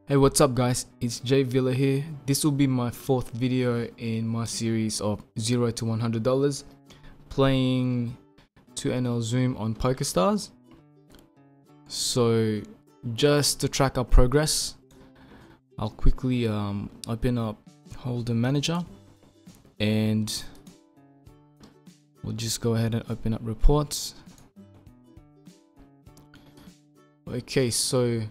Hey, what's up guys, it's Jay Villa here. This will be my fourth video in my series of $0 to $100 playing 2NL Zoom on PokerStars. So just to track our progress, I'll quickly open up holdem manager and we'll just go ahead and open up reports. Okay, so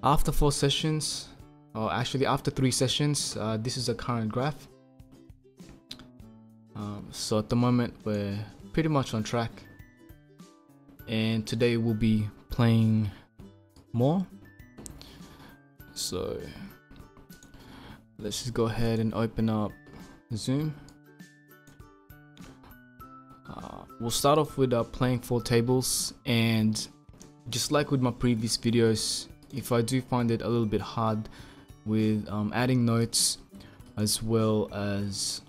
after 4 sessions, or actually after 3 sessions, this is a current graph. So at the moment we're pretty much on track, and today we'll be playing more. So let's just go ahead and open up Zoom. We'll start off with playing 4 tables, and just like with my previous videos, if I do find it a little bit hard with adding notes as well as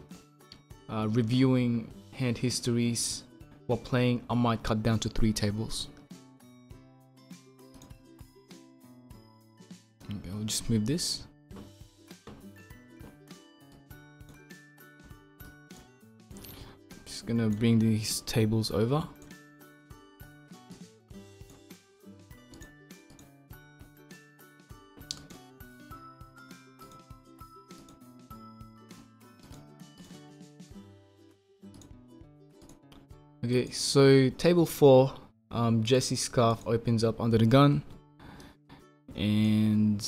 reviewing hand histories while playing, I might cut down to 3 tables. Okay, we'll just move this. Just gonna bring these tables over. Okay, so table 4, Jesse's scarf opens up under the gun, and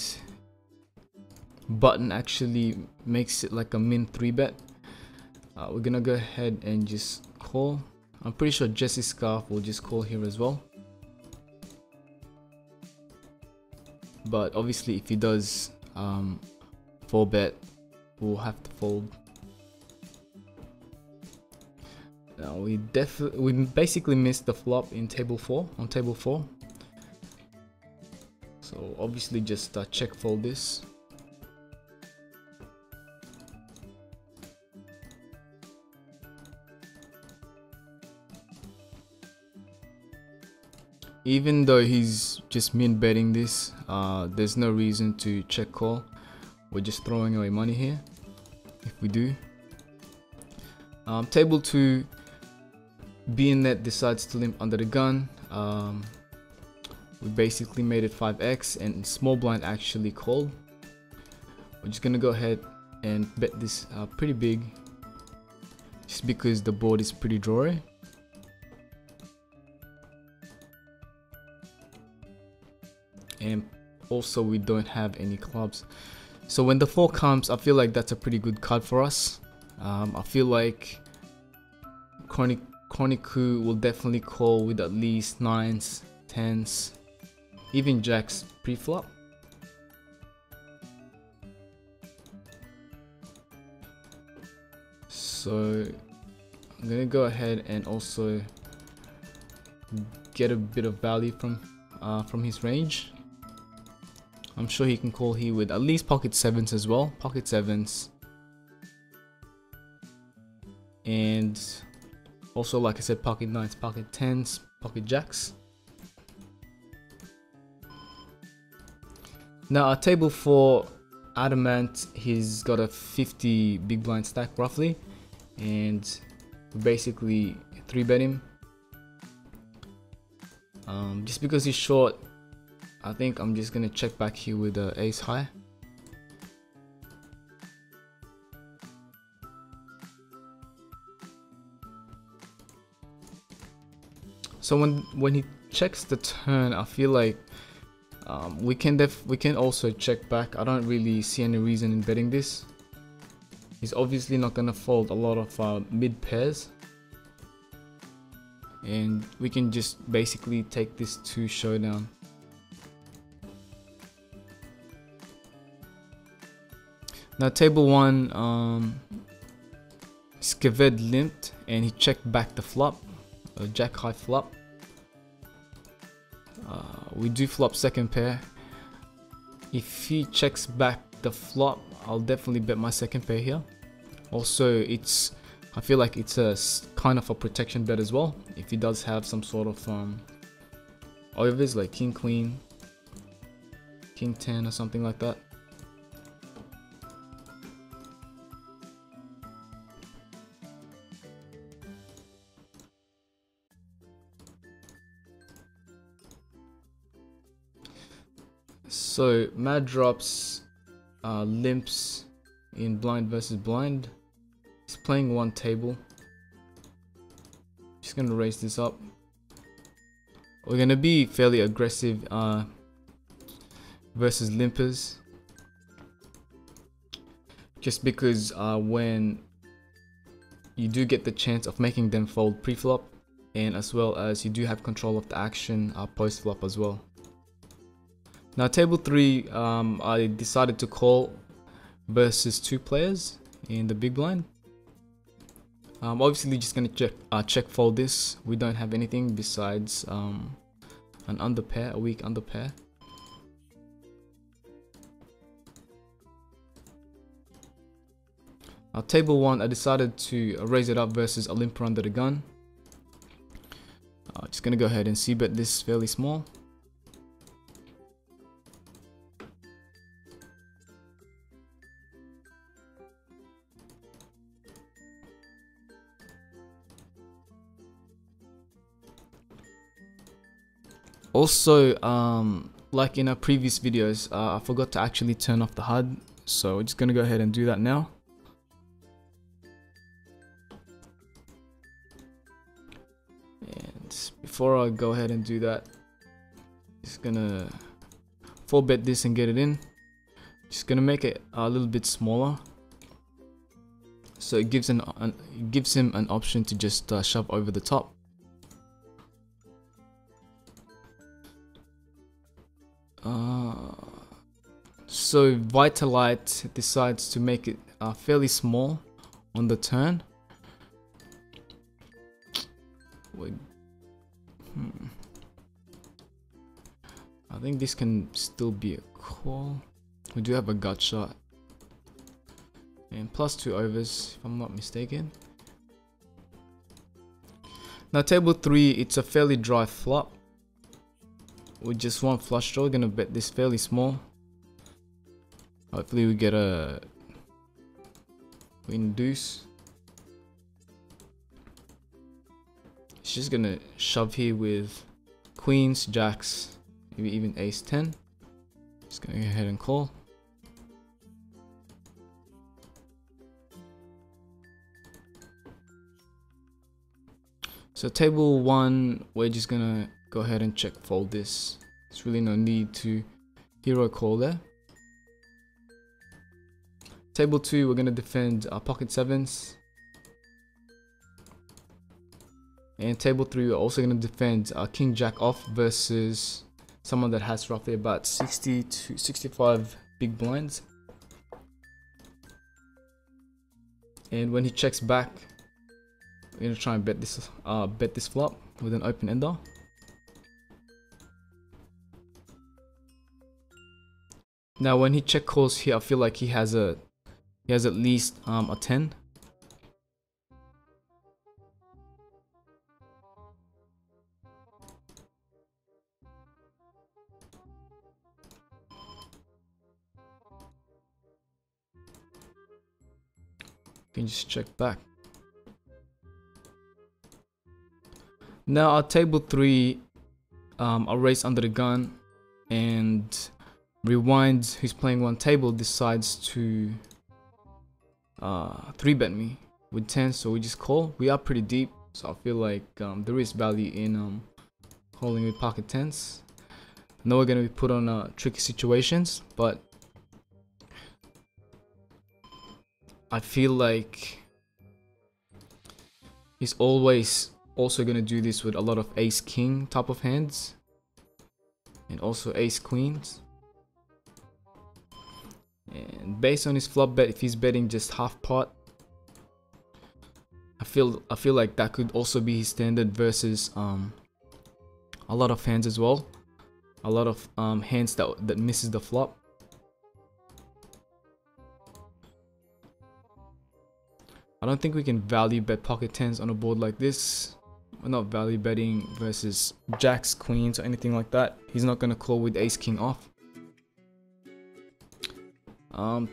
button actually makes it like a min 3 bet. We're gonna go ahead and just call. I'm pretty sure Jesse's scarf will just call here as well, but obviously if he does 4 bet, we'll have to fold. Now we basically missed the flop in table 4 on table 4. So obviously just check fold this. Even though he's just min betting this, there's no reason to check call. We're just throwing away money here if we do. Table 2, BNet decides to limp under the gun. We basically made it 5x, and small blind actually called. We're just gonna go ahead and bet this pretty big, just because the board is pretty drawy. And also we don't have any clubs, so when the 4 comes, I feel like that's a pretty good card for us. I feel like Chronicle will definitely call with at least 9s, 10s, even jacks pre-flop. So I'm gonna go ahead and also get a bit of value from his range. I'm sure he can call here with at least pocket 7s as well, pocket 7s, and also, like I said, pocket 9s, pocket 10s, pocket jacks. Now at table 4, Adamant, he's got a 50 big blind stack roughly, and we basically 3-bet him. Just because he's short, I think I'm just gonna check back here with the ace high. So when he checks the turn, I feel like we can also check back. I don't really see any reason in betting this. He's obviously not gonna fold a lot of mid pairs, and we can just basically take this to showdown. Now table 1, Skeved limped and he checked back the flop, a jack high flop. We do flop second pair. If he checks back the flop, I'll definitely bet my second pair here. Also, I feel like it's a kind of a protection bet as well. If he does have some sort of overs like king queen, king 10 or something like that. So Mad drops limps in blind versus blind. He's playing one table. Just gonna raise this up. We're gonna be fairly aggressive versus limpers, just because when you do get the chance of making them fold pre-flop, and as well as you do have control of the action post-flop as well. Now table 3, I decided to call versus 2 players in the big blind. Obviously just gonna check fold this. We don't have anything besides an under pair, a weak under pair. Table 1, I decided to raise it up versus a limper under the gun. Just gonna go ahead and c-bet this fairly small. Also, like in our previous videos, I forgot to actually turn off the HUD, so we're just gonna go ahead and do that now. And before I go ahead and do that, just gonna 4-bet this and get it in. Just gonna make it a little bit smaller, so it gives him an option to just shove over the top. So Vitalite decides to make it fairly small on the turn. I think this can still be a call. We do have a gut shot. And +2 overs, if I'm not mistaken. Now table 3, it's a fairly dry flop. With just one flush draw, we're gonna bet this fairly small. Hopefully we get a queen deuce. It's just gonna shove here with queens, jacks, maybe even ace 10. Just gonna go ahead and call. So table 1, we're just gonna go ahead and check fold this. There's really no need to hero call there. Table 2, we're gonna defend pocket 7s. And table 3, we're also gonna defend king jack off versus someone that has roughly about 60 to 65 big blinds. And when he checks back, we're gonna try and bet this flop with an open ender. Now when he check calls here, I feel like he has at least a 10. You can just check back. Now our table 3, I'll raise under the gun, and Rewind, who's playing one table, decides to 3-bet me with 10, so we just call. We are pretty deep, so I feel like there is value in calling with pocket 10s. I know we're going to be put on tricky situations, but I feel like he's always also going to do this with a lot of ace king type of hands, and also ace queens. And based on his flop bet, if he's betting just half pot, I feel like that could also be his standard versus a lot of hands as well. A lot of hands that misses the flop. I don't think we can value bet pocket 10s on a board like this. We're not value betting versus jacks, queens, or anything like that. He's not gonna call with ace king off.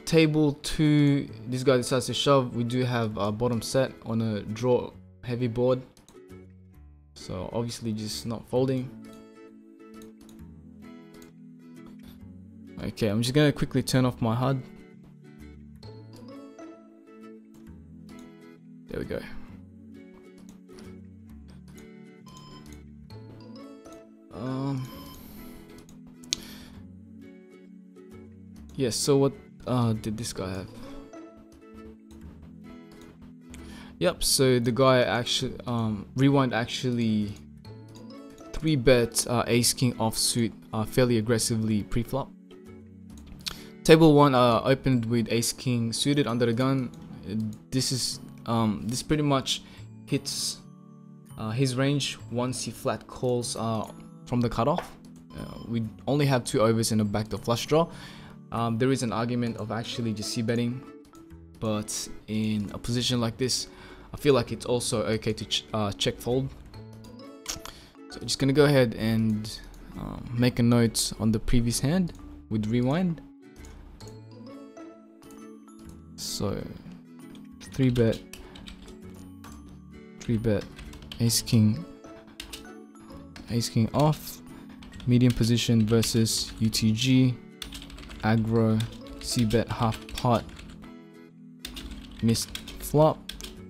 Table 2, this guy decides to shove. We do have our bottom set on a draw heavy board, so obviously just not folding. Okay, I'm just gonna quickly turn off my HUD. There we go. Yes, so what did this guy have? Yep, so the guy actually rewind actually 3-bet ace king offsuit fairly aggressively pre-flop. Table 1 opened with ace king suited under the gun. This pretty much hits his range once he flat calls from the cutoff. We only have 2 overs and a backdoor flush draw. There is an argument of actually just c-betting, but in a position like this, I feel like it's also okay to check fold. So I'm just gonna go ahead and make a note on the previous hand with rewind. So 3-bet, ace king off, medium position versus UTG, aggro, c-bet half pot, missed flop,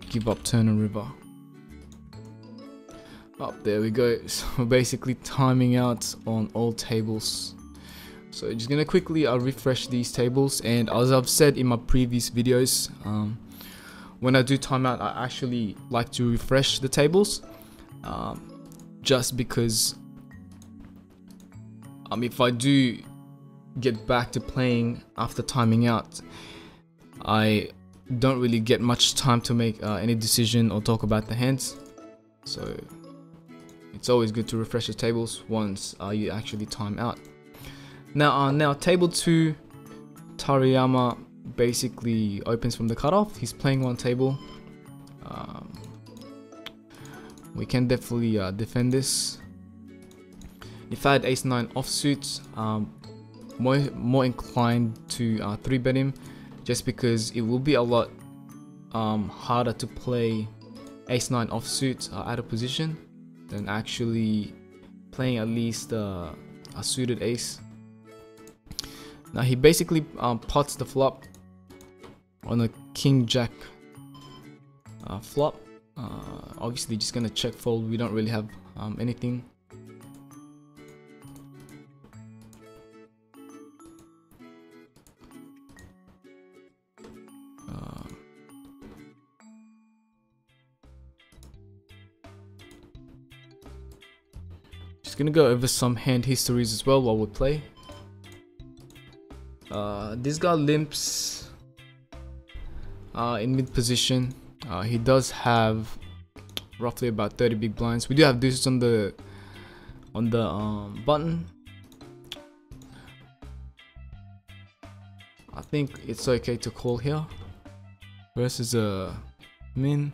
give up turn and river. There we go. So basically timing out on all tables. So just gonna quickly refresh these tables, and as I've said in my previous videos, when I do timeout, I actually like to refresh the tables, just because if I do get back to playing after timing out, I don't really get much time to make any decision or talk about the hands. So it's always good to refresh the tables once you actually time out. Now table 2, Tariyama basically opens from the cutoff. He's playing 1 table. We can definitely defend this. If I had ace-9 offsuit, more inclined to 3-bet him, just because it will be a lot harder to play ace-9 offsuit out of position than actually playing at least a suited ace. Now he basically pots the flop on a king-jack flop. Obviously just gonna check fold. We don't really have anything. Just gonna go over some hand histories as well while we play. This guy limps in mid position. He does have roughly about 30 big blinds. We do have deuces on the button. I think it's okay to call here versus a min.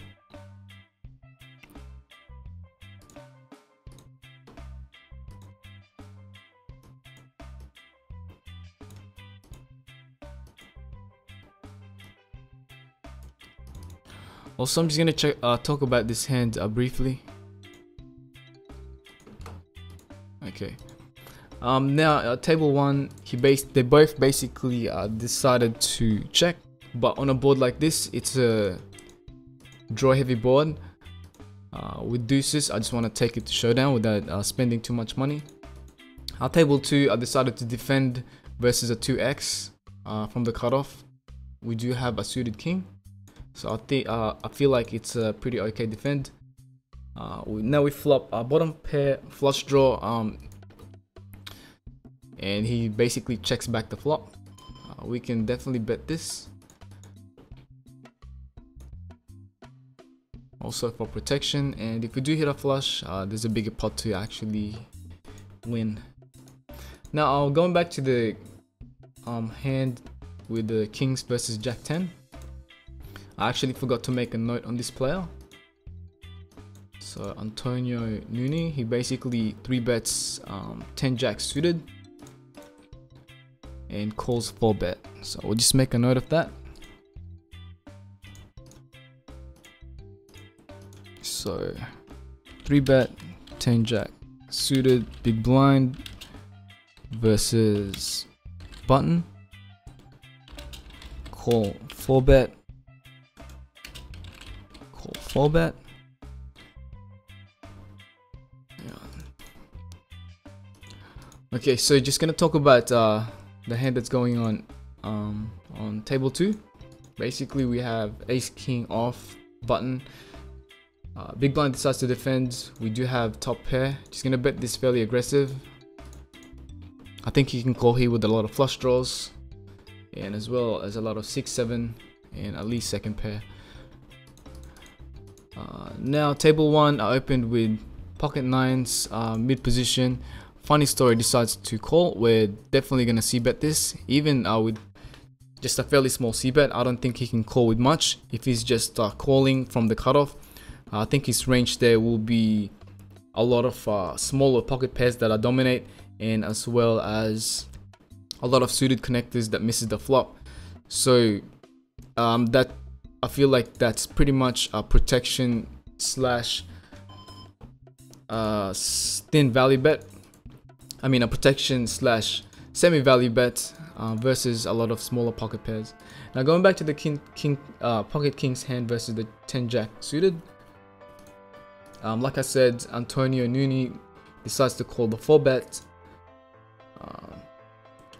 Also, I'm just gonna talk about this hand briefly. Okay. Now table 1, they both basically decided to check, but on a board like this, it's a draw heavy board. With deuces, I just want to take it to showdown without spending too much money. Table 2, I decided to defend versus a 2x from the cutoff. We do have a suited king. So I feel like it's a pretty okay defend. Now we flop our bottom pair flush draw, and he basically checks back the flop. We can definitely bet this. Also for protection, and if we do hit a flush, there's a bigger pot to actually win. Now going back to the hand with the kings versus jack 10. I actually forgot to make a note on this player. So Antonio Nuni, he basically 3-bets 10 jack suited, and calls 4-bet. So we'll just make a note of that. So 3-bet, 10 jack suited, big blind versus button. Call 4-bet. Call 4-bet. Okay, so just gonna talk about the hand that's going on table 2. Basically, we have ace king off, button. Big blind decides to defend. We do have top pair. Just gonna bet this fairly aggressive. I think he can call here with a lot of flush draws, and as well as a lot of 6-7 and at least second pair. Now table 1, I opened with pocket nines, mid position. Funny story, decides to call. We're definitely gonna c-bet this, even with just a fairly small c-bet. I don't think he can call with much. If he's just calling from the cutoff, I think his range there will be a lot of smaller pocket pairs that I dominate, and as well as a lot of suited connectors that misses the flop. So that I feel like that's pretty much a protection slash thin value bet. I mean a protection slash semi value bet versus a lot of smaller pocket pairs. Now going back to the pocket king's hand versus the 10 jack suited. Like I said, Antonio Nuni decides to call the 4-bet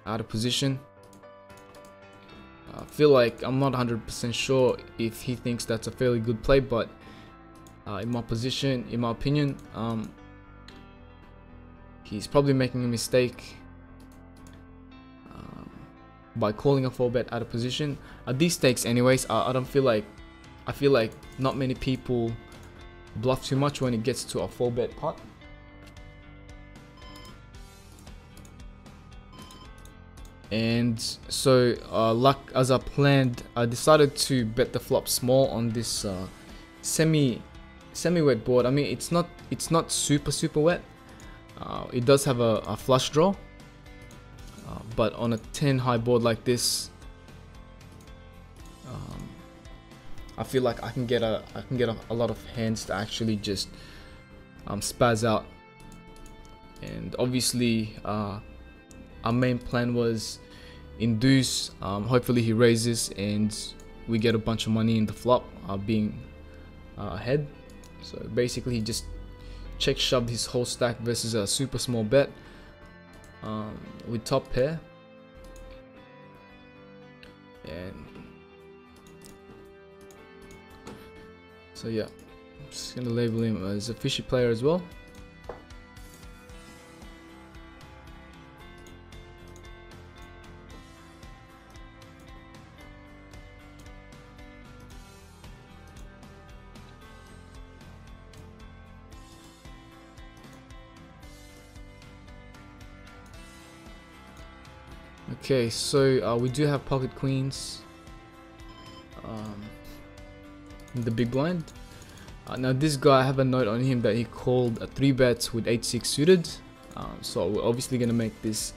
out of position. I feel like I'm not 100% sure if he thinks that's a fairly good play, but in my position, in my opinion, he's probably making a mistake by calling a 4-bet out of position. At these stakes anyways, I feel like not many people bluff too much when it gets to a 4-bet pot. And so like as I planned, I decided to bet the flop small on this semi wet board. I mean, it's not super wet. It does have a flush draw, but on a 10 high board like this, I feel like I can get a lot of hands to actually just spaz out. And obviously our main plan was induce, hopefully he raises and we get a bunch of money in the flop, being ahead. So basically he just check shoved his whole stack versus a super small bet with top pair. And so yeah, I'm just gonna label him as a fishy player as well. Okay, so we do have pocket queens in the big blind. Now this guy, I have a note on him that he called a 3-bet with 8-6 suited. So we're obviously gonna make this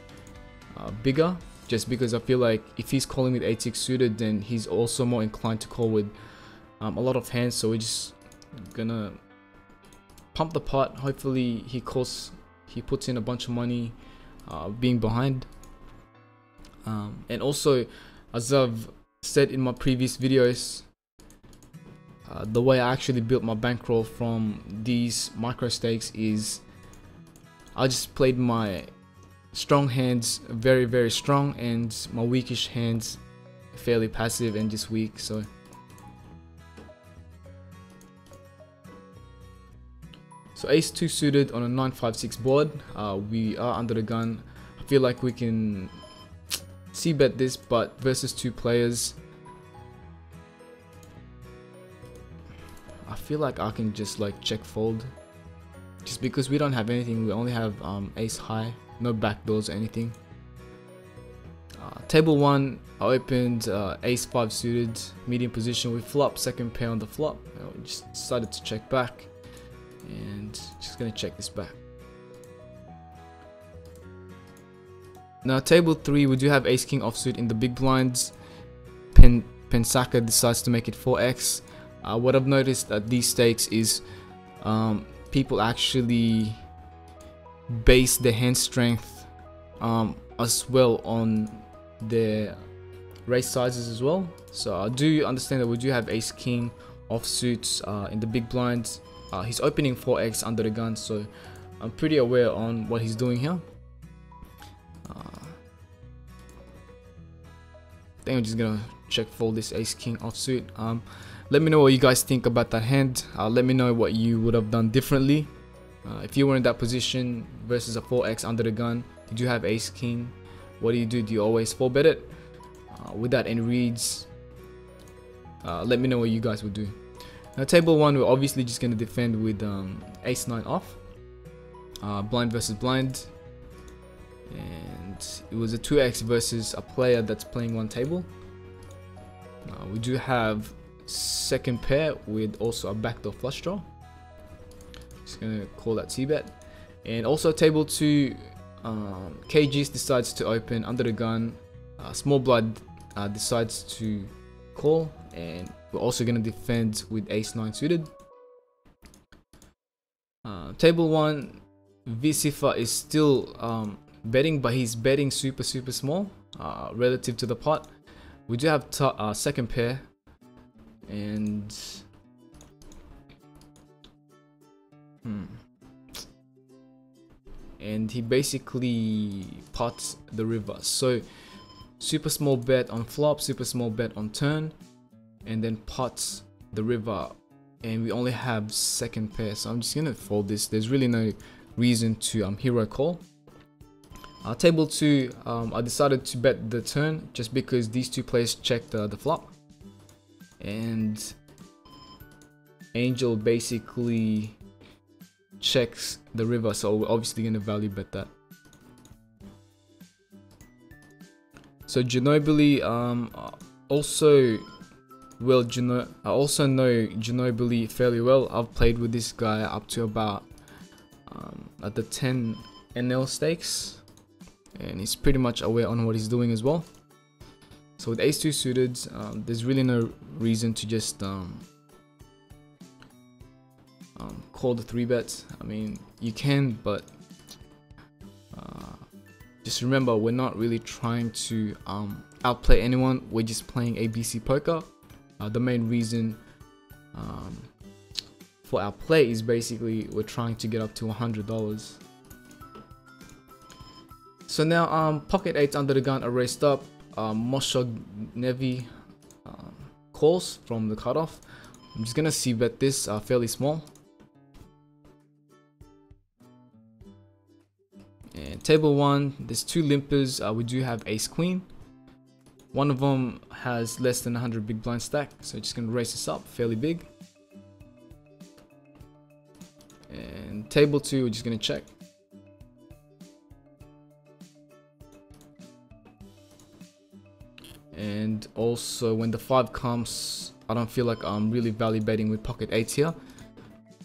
bigger, just because I feel like if he's calling with 8-6 suited, then he's also more inclined to call with a lot of hands. So we're just gonna pump the pot. Hopefully he puts in a bunch of money being behind. And also, as I've said in my previous videos, the way I actually built my bankroll from these micro stakes is I just played my strong hands very strong and my weakish hands fairly passive and just weak. So ace 2 suited on a 9-5-6 board, we are under the gun. I feel like we can c-bet this, but versus 2 players, I feel like I can just like check fold, just because we don't have anything. We only have ace high, no backdoors or anything. Table 1, I opened ace 5 suited, medium position with flop, second pair on the flop. We just decided to check back, and just gonna check this back. Now table 3, we do have ace king offsuit in the big blinds. Pensaka decides to make it 4x. What I've noticed at these stakes is people actually base their hand strength as well on their raise sizes as well. So I do understand that we do have ace king offsuits in the big blinds. He's opening 4x under the gun, so I'm pretty aware on what he's doing here. I think I'm just gonna check fold this ace king offsuit. Let me know what you guys think about that hand. Let me know what you would have done differently if you were in that position versus a 4x under the gun. You do have ace king. What do? Do you always 4-bet it without any reads? Let me know what you guys would do. Now table 1, we're obviously just gonna defend with ace 9 off, blind versus blind. And it was a 2x versus a player that's playing one table. We do have second pair with also a backdoor flush draw. Just gonna call that c-bet. And also table 2, KGs decides to open under the gun. Small blind decides to call, and we're also gonna defend with ace 9 suited. Table 1, Visifa is still betting, but he's betting super small relative to the pot. We do have second pair, and he basically pots the river. So super small bet on flop, super small bet on turn, and then pots the river, and we only have second pair. So I'm just gonna fold this. There's really no reason to hero call. Table 2, I decided to bet the turn just because these two players checked the flop, and Angel basically checks the river, so we're obviously going to value bet that. So Ginobili, I also know Ginobili fairly well. I've played with this guy up to about at the 10 NL stakes, and he's pretty much aware on what he's doing as well. So with ace 2 suited, there's really no reason to just call the 3-bet. I mean, you can, but just remember, we're not really trying to outplay anyone. We're just playing ABC poker. The main reason for our play is basically we're trying to get up to $100. So now pocket 8s under the gun are raised up. Moshog Nevi calls from the cutoff. I'm just gonna c-bet this fairly small. And table 1, there's 2 limpers. We do have ace queen. One of them has less than 100 big blind stack, so just gonna raise this up fairly big. And table 2, we're just gonna check. And also when the 5 comes, I don't feel like I'm really value betting with pocket 8s here,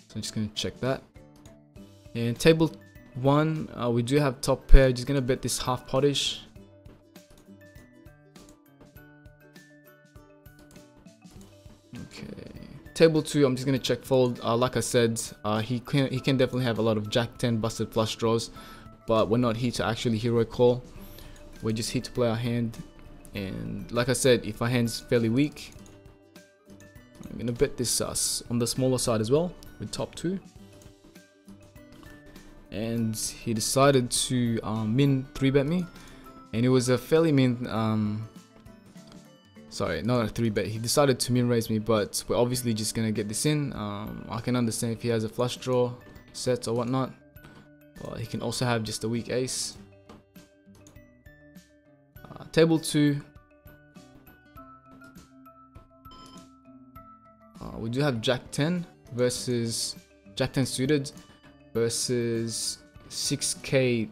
so I'm just gonna check that. And table 1, we do have top pair. Just gonna bet this half potish. Okay, table 2, I'm just gonna check fold. Like I said, he can definitely have a lot of jack 10 busted flush draws, but we're not here to actually hero call. We're just here to play our hand. And like I said, if our hand's fairly weak, I'm gonna bet this on the smaller side as well with top 2. And he decided to min 3-bet me, and it was a fairly min sorry, not a 3-bet. He decided to min raise me, but we're obviously just gonna get this in. I can understand if he has a flush draw set or whatnot, but he can also have just a weak ace. Table 2, we do have jack 10 versus jack 10 suited versus 6k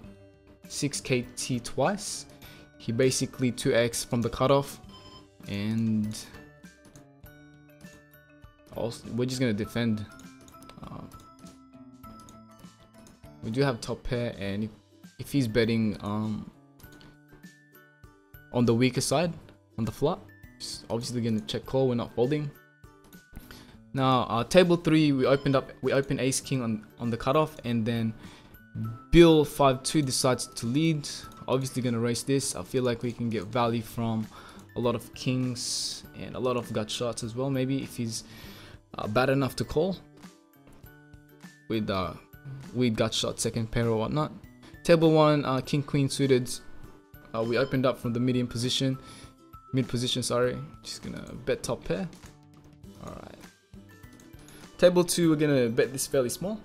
T twice. He basically 2x from the cutoff, and also we're just gonna defend. We do have top pair, and if he's betting on the weaker side on the flop. Just obviously gonna check call, we're not folding. Now table 3, we opened ace king on the cutoff, and then Bill 5-2 decides to lead. Obviously gonna raise this. I feel like we can get value from a lot of kings and a lot of gut shots as well, maybe if he's bad enough to call with gut shot second pair or whatnot. Table 1, king queen suited. We opened up from the mid position, sorry. Just gonna bet top pair. All right. Table 2, we're gonna bet this fairly small.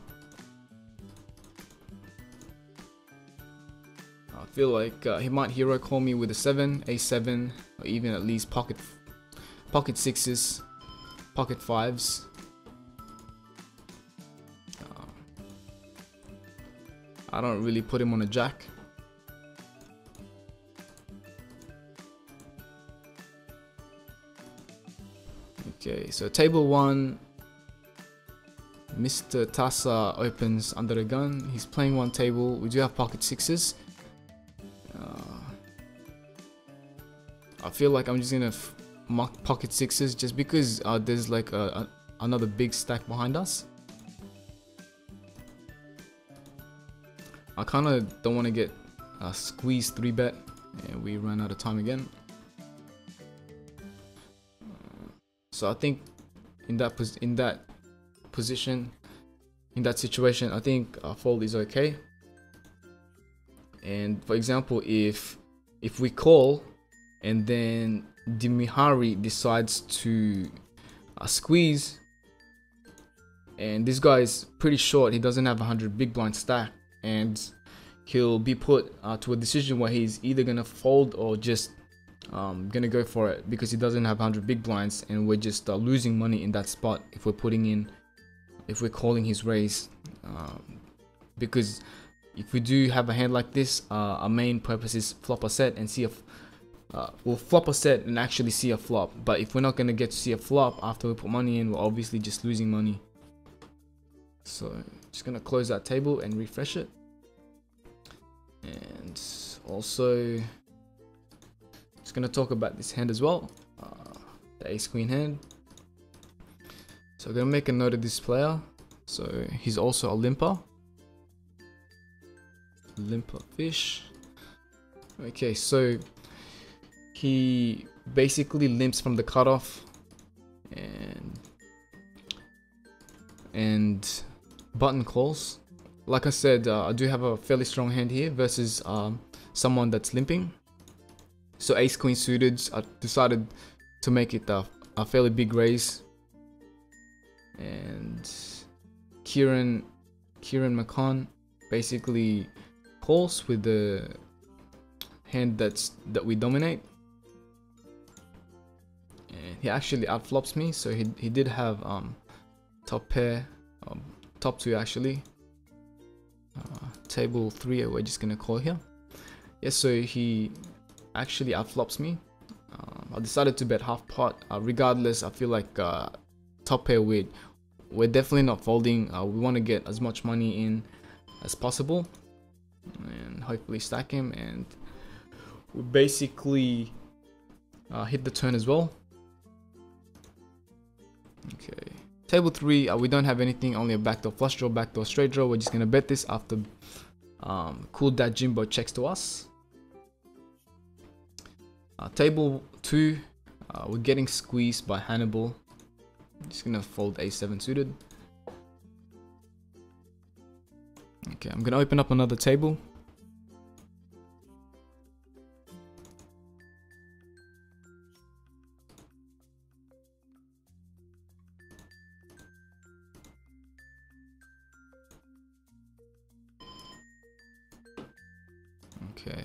I feel like he might hero call me with a 7, a7, or even at least pocket 6s, pocket 5s. I don't really put him on a jack. Okay, so table 1, Mr. Tassa opens under the gun. He's playing one table. We do have pocket 6s. I feel like I'm just gonna mark pocket 6s just because there's like another big stack behind us. I kind of don't want to get squeezed 3-bet, and we run out of time again. So I think in that position, in that situation, I think fold is okay. And for example, if we call and then Dimihari decides to squeeze, and this guy is pretty short, he doesn't have 100 big blind stack, and he'll be put to a decision where he's either gonna fold or just gonna go for it because he doesn't have 100 big blinds, and we're just losing money in that spot if we're calling his raise, because if we do have a hand like this, our main purpose is flop a set and see if we'll flop a set and actually see a flop. But if we're not gonna get to see a flop after we put money in, we're obviously just losing money. So just gonna close that table and refresh it. And also just gonna talk about this hand as well, the ace queen hand. So I'm gonna make a note of this player. So he's also a limper fish. Okay, so he basically limps from the cutoff and button calls. Like I said, I do have a fairly strong hand here versus someone that's limping. So ace queen suited, I decided to make it a fairly big raise, and Kieran McCon basically calls with the hand that we dominate, and he actually outflops me. So he did have top pair, top 2 actually. Table 3, we're just gonna call here. Yes, so he actually outflops me. I decided to bet half pot. Regardless, I feel like top pair we're definitely not folding. We want to get as much money in as possible and hopefully stack him, and we basically hit the turn as well. Okay, table 3, we don't have anything, only a backdoor flush draw, backdoor straight draw. We're just gonna bet this after Cool Dad Jimbo checks to us. Table 2, we're getting squeezed by Hannibal. I'm just gonna fold a7 suited. Okay, I'm gonna open up another table. Okay.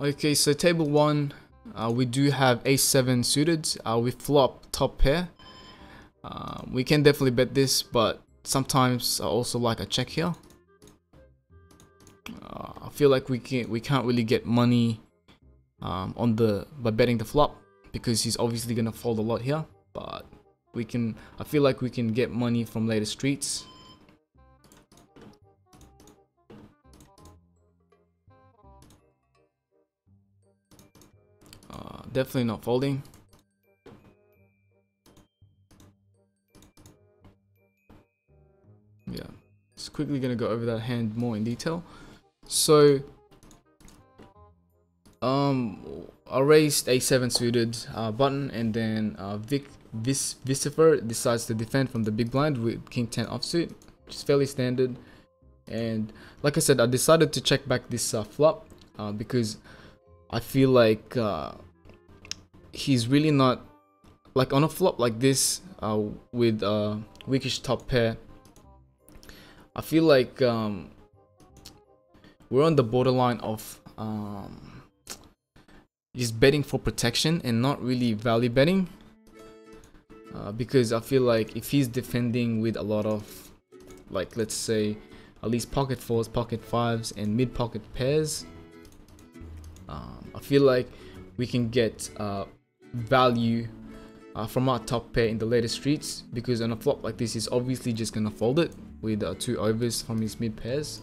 Okay, so table 1, we do have a7 suited. We flop top pair. We can definitely bet this, but sometimes I also like a check here. I feel like we can't really get money by betting the flop, because he's obviously gonna fold a lot here. But I feel like we can get money from later streets. Definitely not folding. Yeah, just quickly gonna go over that hand more in detail. So I raised a7 suited button, and then Vicifer decides to defend from the big blind with king 10 offsuit, which is fairly standard. And like I said, I decided to check back this flop because I feel like he's really not, like on a flop like this with weakish top pair. I feel like we're on the borderline of just betting for protection and not really value betting, because I feel like if he's defending with a lot of, like, let's say at least pocket fours, pocket fives, and mid pocket pairs, I feel like we can get value from our top pair in the later streets, because on a flop like this he's obviously just gonna fold it with 2 overs from his mid pairs.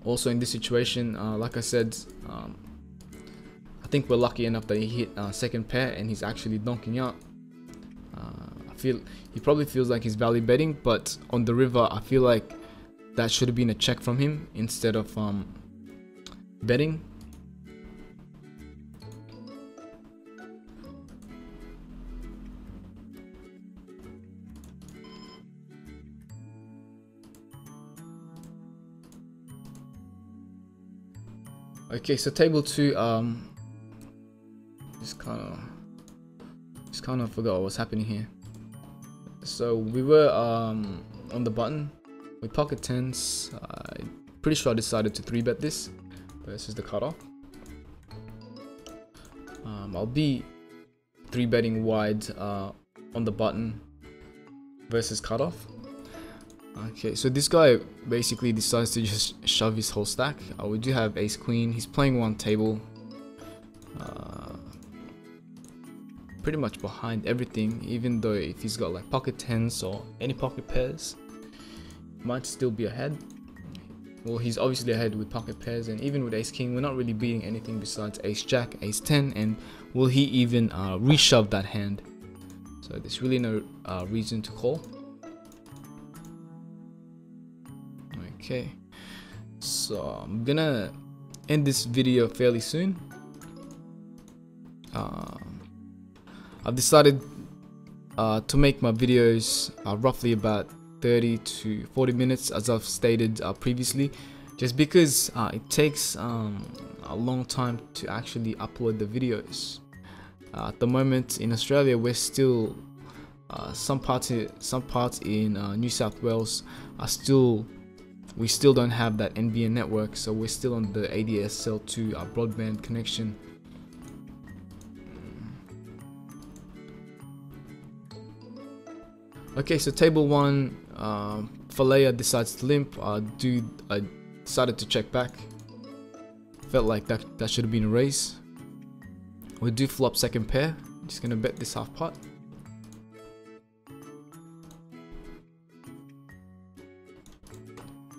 Also in this situation, like I said, I think we're lucky enough that he hit second pair and he's actually donking out. I feel he probably feels like he's value betting, but on the river I feel like that should have been a check from him instead of betting. Okay, so table 2, just kind of forgot what was happening here. So we were on the button with pocket tens. Pretty sure I decided to 3-bet this, but this is the cutoff. I'll be 3-betting wide on the button versus cutoff. Okay, so this guy basically decides to just shove his whole stack. We do have ace queen. He's playing one table, pretty much behind everything, even though if he's got like pocket tens or any pocket pairs, might still be ahead. Well, he's obviously ahead with pocket pairs, and even with ace king we're not really beating anything besides ace jack, ace 10, and will he even reshove that hand? So there's really no reason to call. Okay, so I'm gonna end this video fairly soon. I've decided to make my videos roughly about 30 to 40 minutes, as I've stated previously, just because it takes a long time to actually upload the videos. At the moment in Australia, we're still some parts in New South Wales we still don't have that NBN network, so we're still on the ADSL2 broadband connection. Okay, so table 1, Falea decides to limp. I decided to check back. Felt like that should have been a raise. We do flop second pair. Just gonna bet this half pot.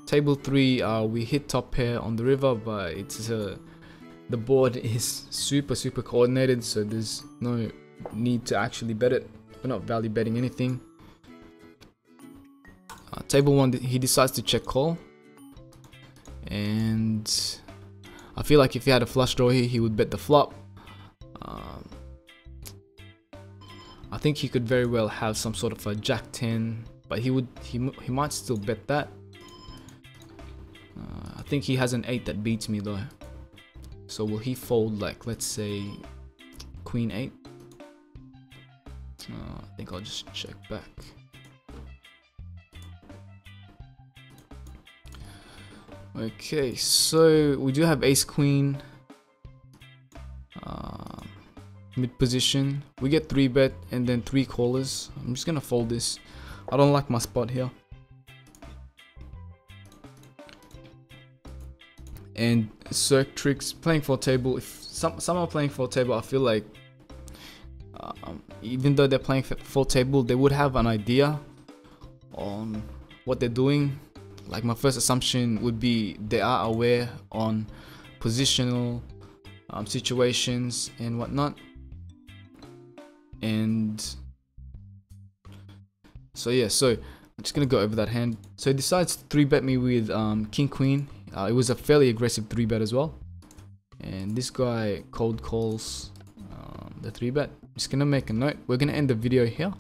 Table 3, we hit top pair on the river, but it's the board is super coordinated, so there's no need to actually bet it. We're not value betting anything. Table 1, he decides to check call, and I feel like if he had a flush draw here, he would bet the flop. I think he could very well have some sort of a jack 10, but he might still bet that. I think he has an 8 that beats me though. So will he fold, like, let's say queen 8? I think I'll just check back. Okay, so we do have ace queen mid position. We get 3-bet and then 3 callers. I'm just gonna fold this. I don't like my spot here. And circ tricks, playing for table. If some are playing for table, I feel like even though they're playing for table, they would have an idea on what they're doing. Like my first assumption would be they are aware on positional situations and whatnot. And so yeah, so I'm just gonna go over that hand. So he decides to 3-bet me with king queen. It was a fairly aggressive 3-bet as well. And this guy cold calls the 3-bet. Just gonna make a note. We're gonna end the video here.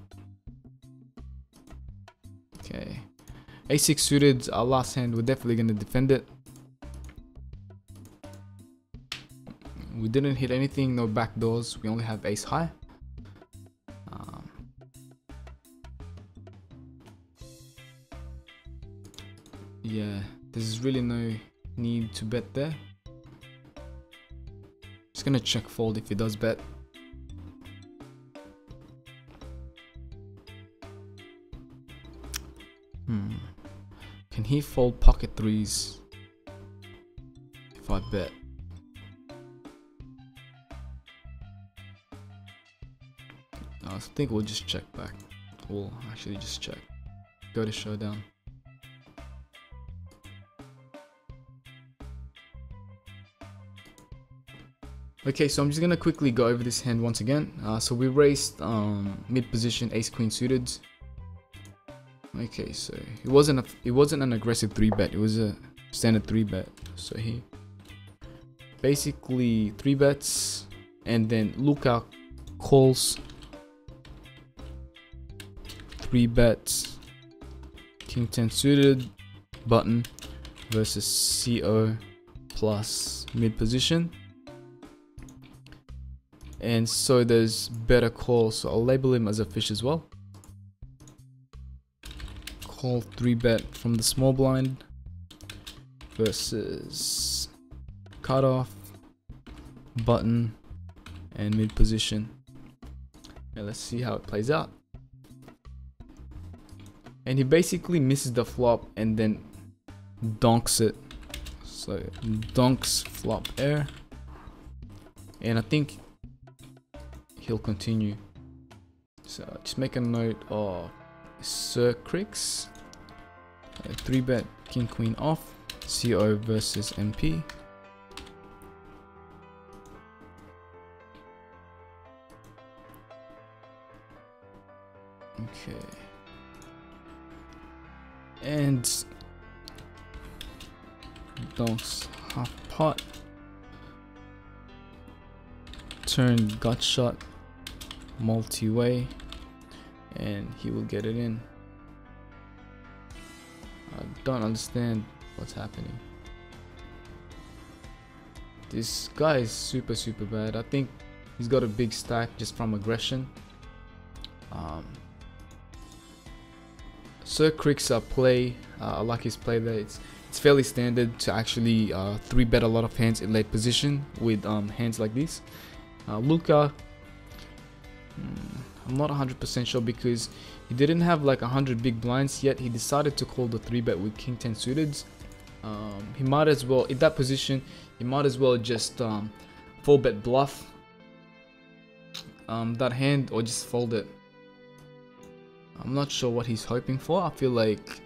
Okay. A6 suited, our last hand. We're definitely gonna defend it. We didn't hit anything, no back doors. We only have ace high. Yeah, there's really no need to bet there. Just gonna check fold if he does bet. Can he fold pocket threes if I bet? I think we'll just check back. We'll actually just check. Go to showdown. Okay, so I'm just gonna quickly go over this hand once again. So we raised mid position ace queen suited. Okay, so it wasn't an aggressive 3-bet. It was a standard 3-bet. So he basically 3-bets and then lookout calls 3-bets king 10 suited button versus CO plus mid position. And so there's better calls, so I'll label him as a fish as well. Call 3-bet from the small blind versus cutoff, button, and mid position. And let's see how it plays out. And he basically misses the flop and then donks it. So donks flop air. And I think he'll continue. So just make a note of Sir Cricks. 3-bet king queen off. CO versus MP. Okay. And donks half pot. Turn gut shot multi-way, and he will get it in. I don't understand what's happening. This guy is super bad. I think he's got a big stack just from aggression. Sir Crick's play, I like his play there. It's fairly standard to actually 3-bet a lot of hands in late position with hands like this. Luca, I'm not 100% sure because he didn't have like 100 big blinds yet. He decided to call the 3-bet with king 10 suited. He might as well, in that position, he might as well just 4-bet bluff that hand or just fold it. I'm not sure what he's hoping for. I feel like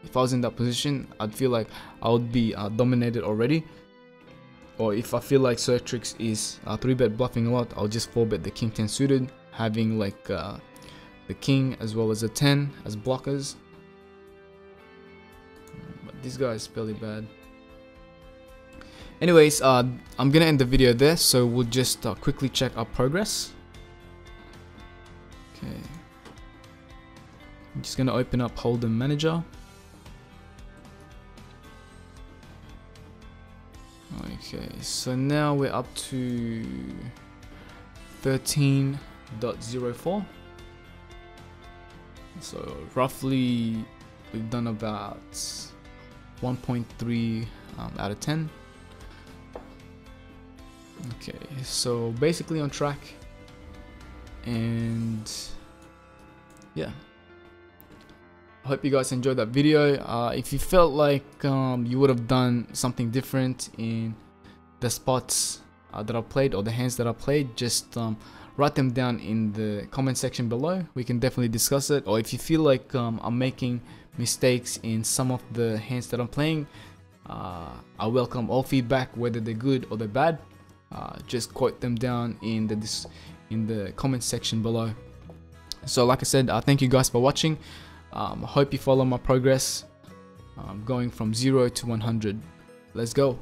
if I was in that position, I'd feel like I would be dominated already. Or if I feel like Sir Tricks is 3-bet bluffing a lot, I'll just 4-bet the king 10 suited, having like the king as well as a 10 as blockers. But this guy is fairly bad. Anyways, I'm gonna end the video there, so we'll just quickly check our progress. Okay. I'm just gonna open up holdem manager. Okay, so now we're up to 13.04. So roughly we've done about 1.3 out of 10. Okay, so basically on track. And yeah, I hope you guys enjoyed that video. If you felt like you would have done something different in the spots that I played, or the hands that I played, just write them down in the comment section below. We can definitely discuss it. Or if you feel like I'm making mistakes in some of the hands that I'm playing, I welcome all feedback, whether they're good or they're bad. Just quote them down in the comment section below. So like I said, thank you guys for watching. I hope you follow my progress, going from 0 to 100. Let's go.